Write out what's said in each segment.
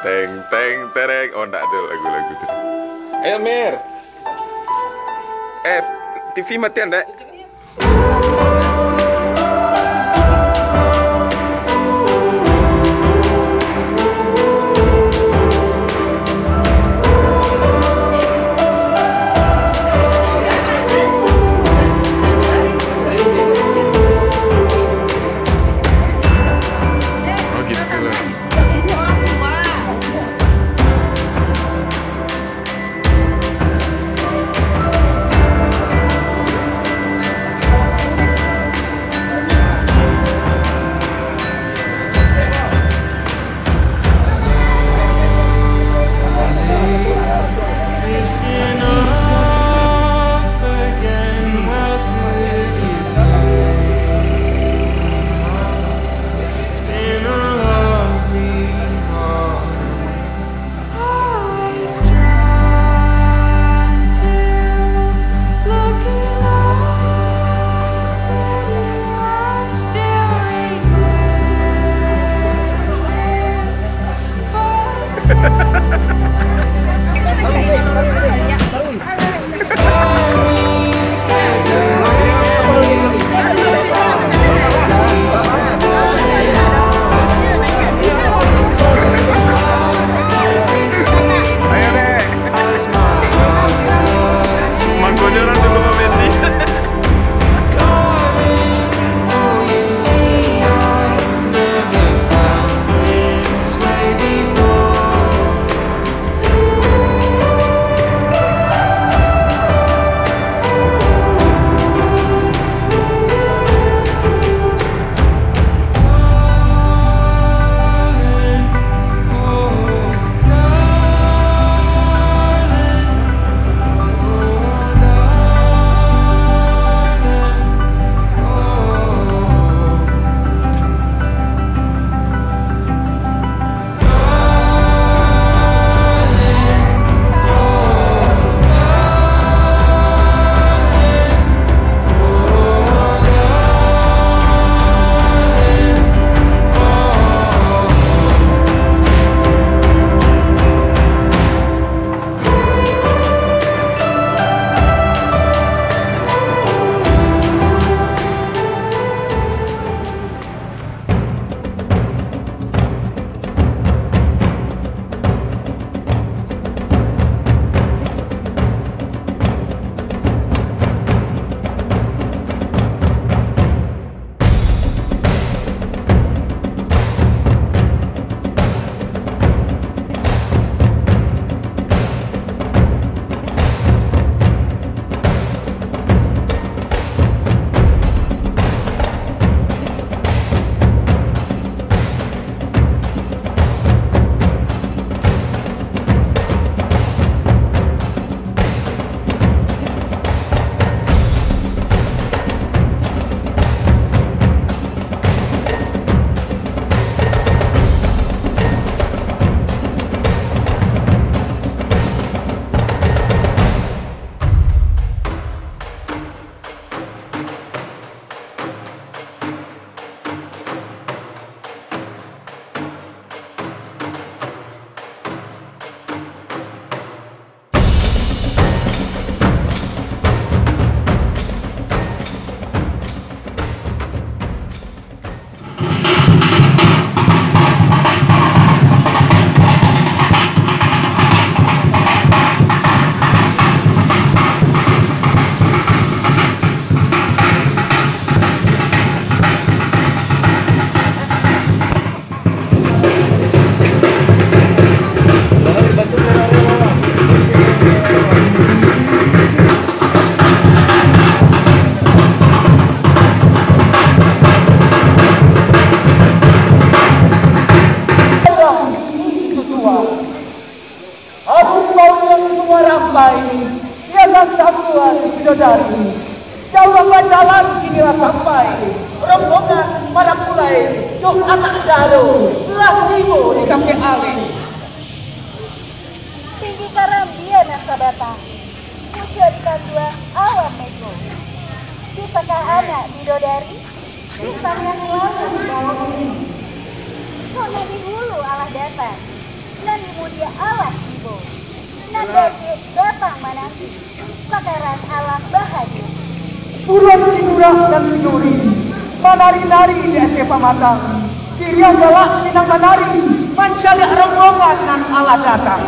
Teng teng tereng. Oh enggak ada lagu-lagu tuh. Ayo Mir. TV matian enggak? bidadari. Jauh jalan kinilah sampai rombongan para mulai Yuk anak dalu telah tiba di kampung Ali. Tinggi karambian yang sabata mujadikan dua alam mego. Siapakah anak bidadari? Bintang yang lalu di bawah ini. Kona di hulu Allah datang dan pemuda alas ibu. Nandati datang menanti, pakaran alam bahagia. Buruan Cinurah dan Cinuri, menari-nari di SP Pamatang. Siriang galak minang menari, mencari rombongan nan ala datang.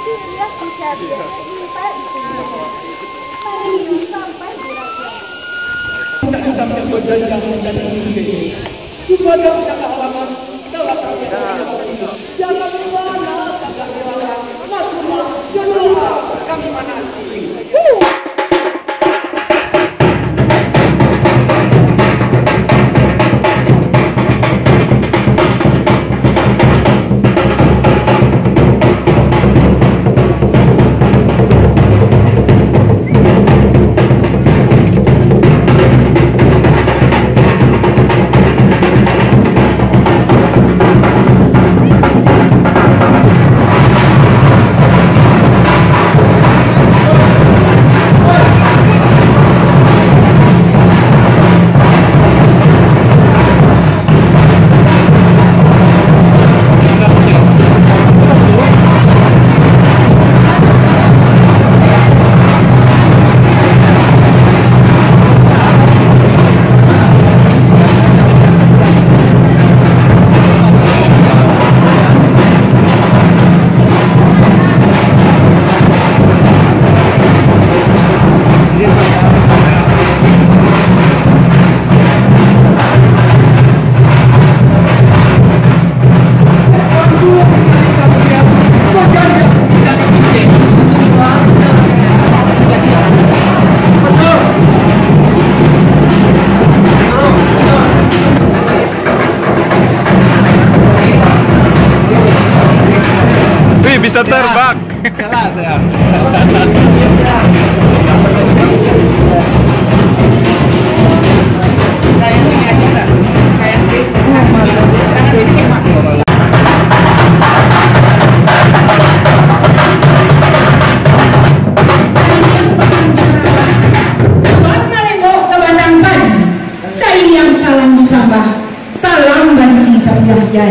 Dia sudah sampai di sini. Mari sampai di raja. Kami menanti. Bisa terbang. Salam dan sisa jadi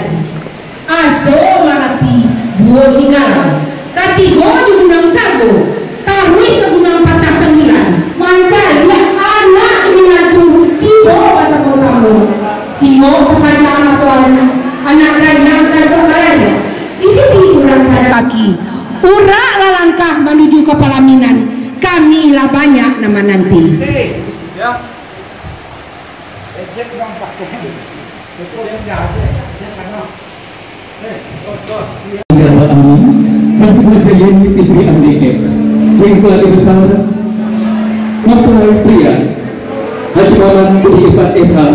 aso marapi dua singaran katigo di gunung sago tarwi ke gunung patah sembilan mangkali anak minatu tibo masa posamo singo sepanjang atuan anak kanyang kasokaranya itu kurang pada kaki ura lalangkah menuju ke pelaminan kami lah banyak nama nanti Menjadi Fitri Andikeks yang pelatih besar mempelai pria Haji Maman Budi Ifat Esa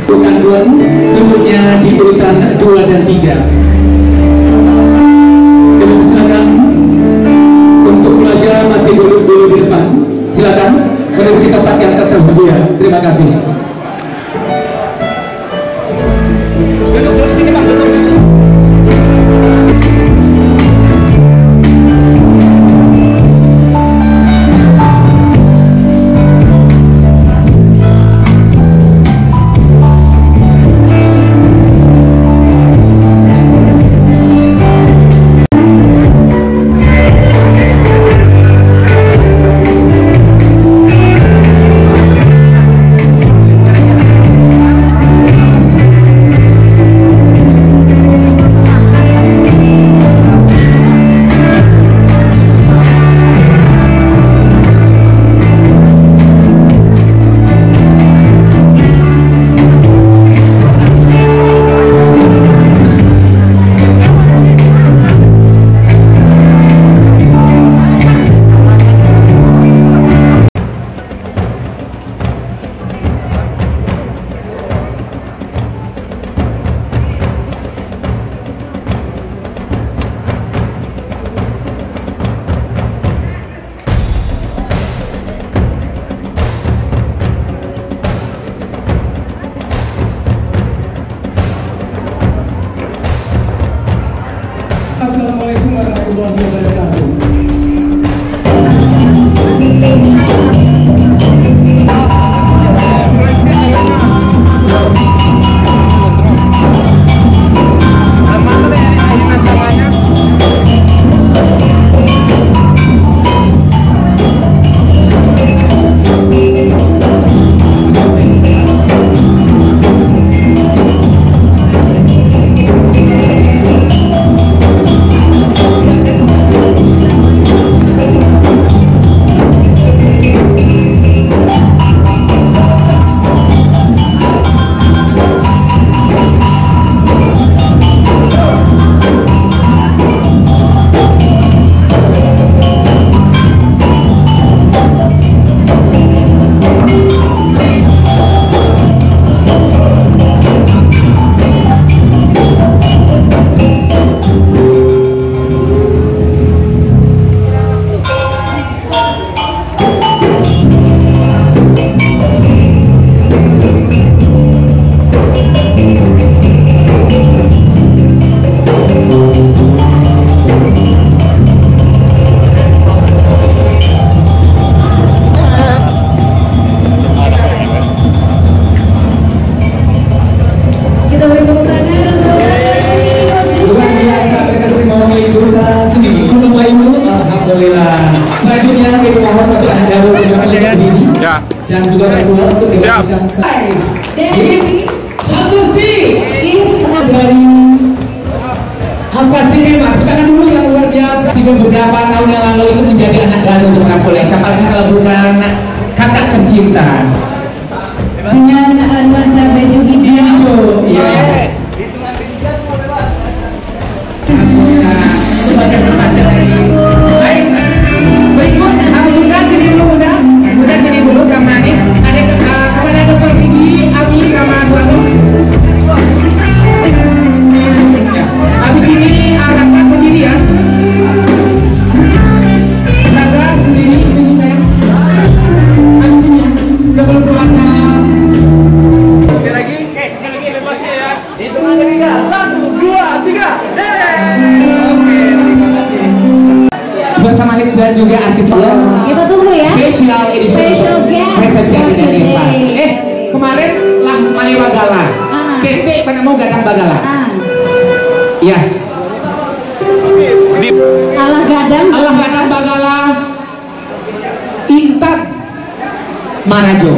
bukan duan nomornya di urutan 2 dan 3. Dengan silakan untuk pelajar masih duduk dulu di depan, silakan menuju ke tempat yang tersedia. Terima kasih. Assalamualaikum warahmatullahi wabarakatuh. Ya. dan juga berdua untuk Siap. dilanjutkan. Dari Hagusti It's dari apa Sinema, tepuk tangan dulu yang luar biasa. Juga beberapa tahun yang lalu itu menjadi anak galuh untuk Mapolres, apalagi kalau bukan kakak tercinta. dengan nuansa baju Hijau, ya. Sebagai remaja dari baik. Berikut muda sini dulu, muda sini dulu sama nih. Ada kepada Dokter Gigi, Abi sama Suanu. Ya. Habis ini Raka sendiri ya. Raka sendiri sini saya. Habis ini ya. Sebelum keluarga. Sekali lagi bebasnya ya. Hitungan ketiga. 1, 2, 3. Oke, terima kasih. Bersama hits dan juga artis Kita tunggu ya. Special edition Special guest resepsi for Adinda Neva. today. Kemarin lah Mali Bagala. Kete pada mau gadang Bagala. Ya, Allah gadang. Allah gadang Bagala. Intan Manajo.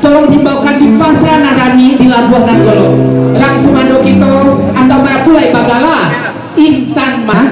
Tolong himbaukan di pasar Narani di Labuan Nanggolo. Rang Sumando Kito atau para pulai Bagala. Intan Mah